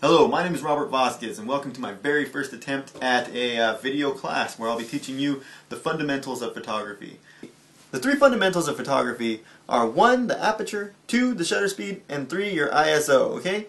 Hello, my name is Robert Vasquez and welcome to my very first attempt at a video class where I'll be teaching you the fundamentals of photography. The three fundamentals of photography are 1, the aperture, 2, the shutter speed, and 3, your ISO, okay?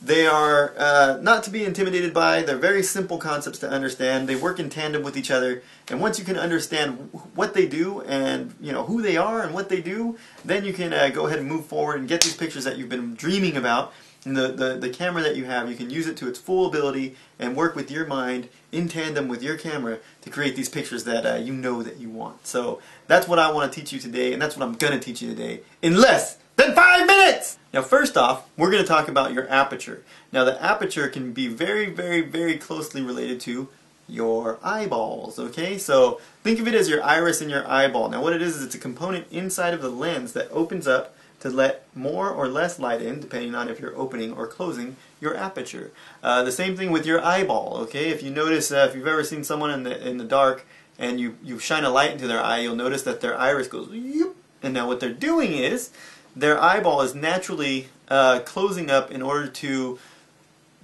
They are not to be intimidated by. They're very simple concepts to understand. They work in tandem with each other, and once you can understand what they do and who they are and what they do, then you can go ahead and move forward and get these pictures that you've been dreaming about. And the camera that you have, you can use it to its full ability and work with your mind in tandem with your camera to create these pictures that you know that you want. So that's what I want to teach you today, and that's what I'm going to teach you today in less than 5 minutes! Now first off, we're going to talk about your aperture. Now the aperture can be very closely related to your eyeballs, okay? So think of it as your iris and your eyeball. Now what it is it's a component inside of the lens that opens up to let more or less light in, depending on if you're opening or closing your aperture. The same thing with your eyeball, okay? If you notice, if you've ever seen someone in the dark and you shine a light into their eye, you'll notice that their iris goes, yoop. And now what they're doing is, their eyeball is naturally closing up in order to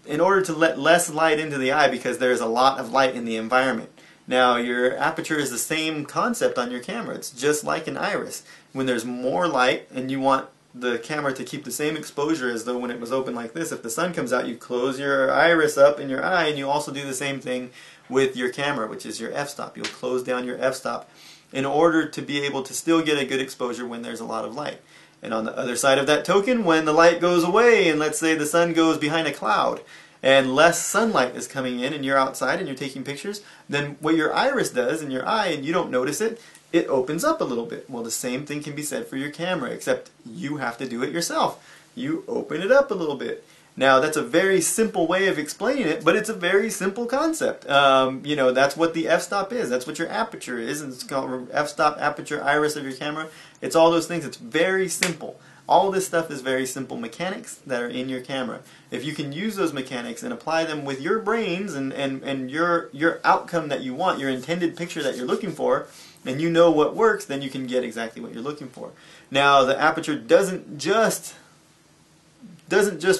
let less light into the eye because there's a lot of light in the environment. Now your aperture is the same concept on your camera. It's just like an iris. When there's more light and you want the camera to keep the same exposure as though when it was open like this, if the sun comes out you close your iris up in your eye, and you also do the same thing with your camera, which is your f-stop. You'll close down your f-stop in order to be able to still get a good exposure when there's a lot of light. And on the other side of that token, when the light goes away and let's say the sun goes behind a cloud and less sunlight is coming in and you're outside and you're taking pictures, then what your iris does in your eye, and you don't notice it, it opens up a little bit. Well, the same thing can be said for your camera, except you have to do it yourself. You open it up a little bit. Now that's a very simple way of explaining it, but it's a very simple concept. That's what the f-stop is. That's what your aperture is, and it's called f-stop, aperture, iris of your camera. It's all those things. It's very simple. All this stuff is very simple mechanics that are in your camera. If you can use those mechanics and apply them with your brains and your outcome that you want, your intended picture that you're looking for, and you know what works, then you can get exactly what you're looking for. Now the aperture doesn't just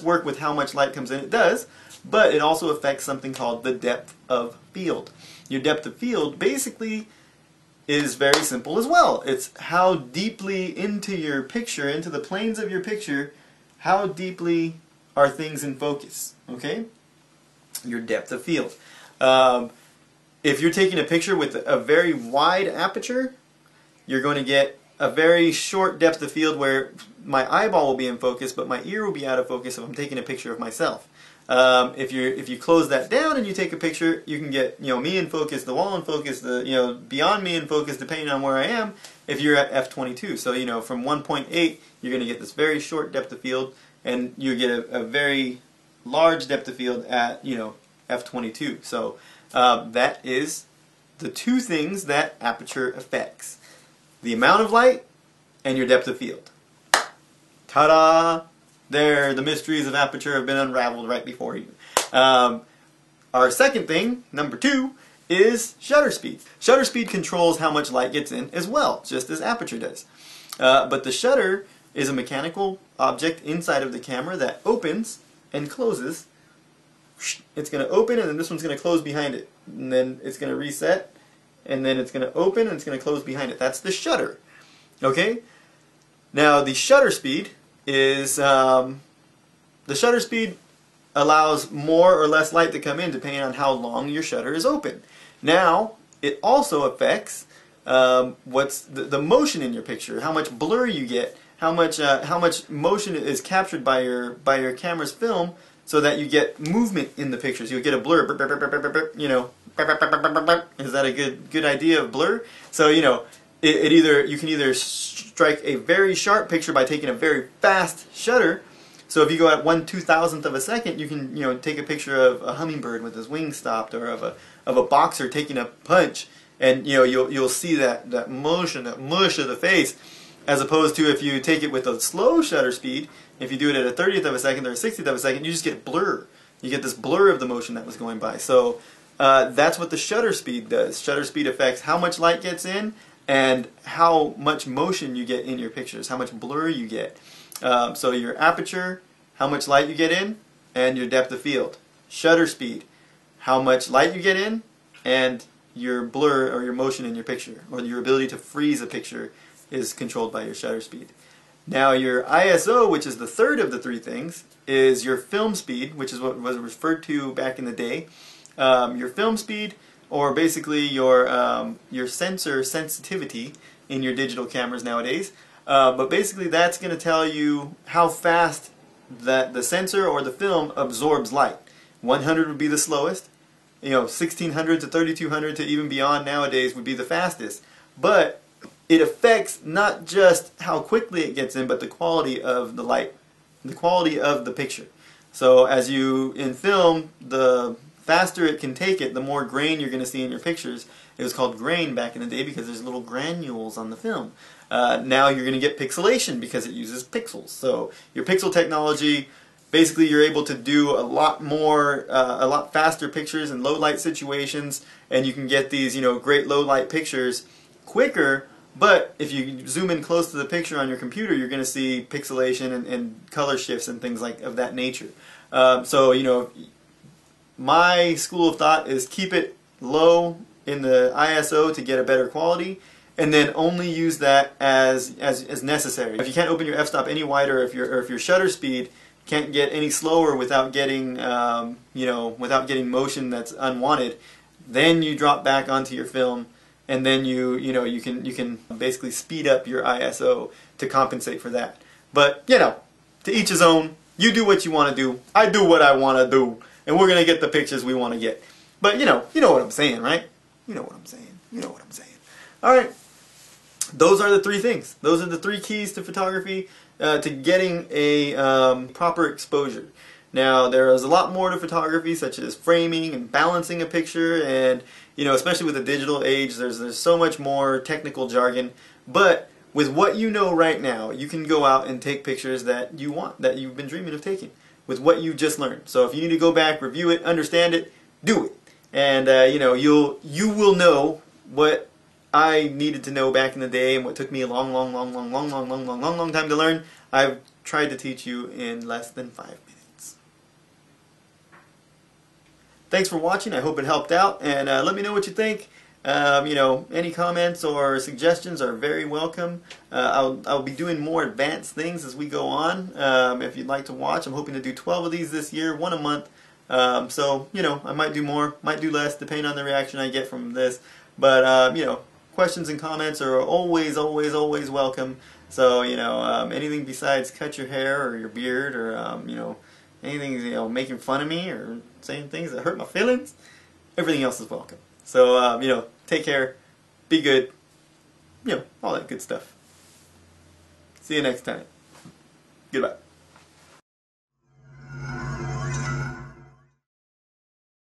work with how much light comes in. It does, but it also affects something called the depth of field. Your depth of field basically is very simple as well. It's how deeply into your picture, into the planes of your picture, how deeply are things in focus, okay? Your depth of field. If you're taking a picture with a very wide aperture, you're going to get a very short depth of field where my eyeball will be in focus, but my ear will be out of focus if I'm taking a picture of myself. If you close that down and you take a picture, you can get me in focus, the wall in focus, the beyond me in focus, depending on where I am. If you're at f/22, so from 1.8, you're going to get this very short depth of field, and you get a very large depth of field at f/22. So that is the two things that aperture affects: the amount of light and your depth of field. Ta-da! There, the mysteries of aperture have been unraveled right before you. Our second thing, number 2, is shutter speed. Shutter speed controls how much light gets in as well, just as aperture does. But the shutter is a mechanical object inside of the camera that opens and closes. It's going to open and then this one's going to close behind it. And then it's going to reset and then it's going to open and it's going to close behind it. That's the shutter. Okay? Now the shutter speed is the shutter speed allows more or less light to come in depending on how long your shutter is open. Now it also affects what's the motion in your picture, how much blur you get, how much motion is captured by your camera's film, so that you get movement in the pictures. You'll get a blur. Is that a good idea of blur? So you can either strike a very sharp picture by taking a very fast shutter. So if you go at 1/2000th of a second, you can take a picture of a hummingbird with his wings stopped, or of a boxer taking a punch, and you'll see that motion, that mush of the face, as opposed to if you take it with a slow shutter speed. If you do it at a 30th of a second or a 60th of a second, you just get blur. You get this blur of the motion that was going by. So that's what the shutter speed does. Shutter speed affects how much light gets in and how much motion you get in your pictures, how much blur you get. So your aperture, how much light you get in, and your depth of field. Shutter speed, how much light you get in, and your blur or your motion in your picture, or your ability to freeze a picture, is controlled by your shutter speed. Now your ISO, which is the third of the three things, is your film speed, which is what was referred to back in the day. Your film speed, or basically your sensor sensitivity in your digital cameras nowadays. But basically that's going to tell you how fast that the sensor or the film absorbs light. 100 would be the slowest. 1600 to 3200 to even beyond nowadays would be the fastest. But it affects not just how quickly it gets in, but the quality of the light, the quality of the picture. So as you, in film, the faster it can take it, the more grain you're going to see in your pictures. It was called grain back in the day because there's little granules on the film. Now you're going to get pixelation because it uses pixels. So your pixel technology, basically you're able to do a lot more, a lot faster pictures in low light situations, and you can get these, great low light pictures quicker. But if you zoom in close to the picture on your computer, you're going to see pixelation and color shifts and things like of that nature. So my school of thought is keep it low in the ISO to get a better quality, and then only use that as necessary. If you can't open your f-stop any wider, or if your shutter speed can't get any slower without getting without getting motion that's unwanted, then you drop back onto your film, and then you can basically speed up your ISO to compensate for that. But to each his own. You do what you want to do. I do what I want to do, and we're gonna get the pictures we want to get. But you know what I'm saying, right? You know what I'm saying. You know what I'm saying. All right. Those are the three things. Those are the three keys to photography, to getting a proper exposure. Now, there is a lot more to photography, such as framing and balancing a picture, and especially with the digital age, there's so much more technical jargon. But with what you know right now, you can go out and take pictures that you want, that you've been dreaming of taking, with what you just learned. So if you need to go back, review it, understand it, do it, and you will know what I needed to know back in the day, and what took me a long time to learn. I've tried to teach you in less than 5 minutes. Thanks for watching. I hope it helped out, and let me know what you think. Any comments or suggestions are very welcome. I'll be doing more advanced things as we go on. If you'd like to watch, I'm hoping to do 12 of these this year, one a month. So I might do more, might do less, depending on the reaction I get from this. But questions and comments are always welcome. So anything besides cut your hair or your beard, or anything making fun of me or saying things that hurt my feelings, everything else is welcome. So take care, be good, all that good stuff. See you next time. Goodbye.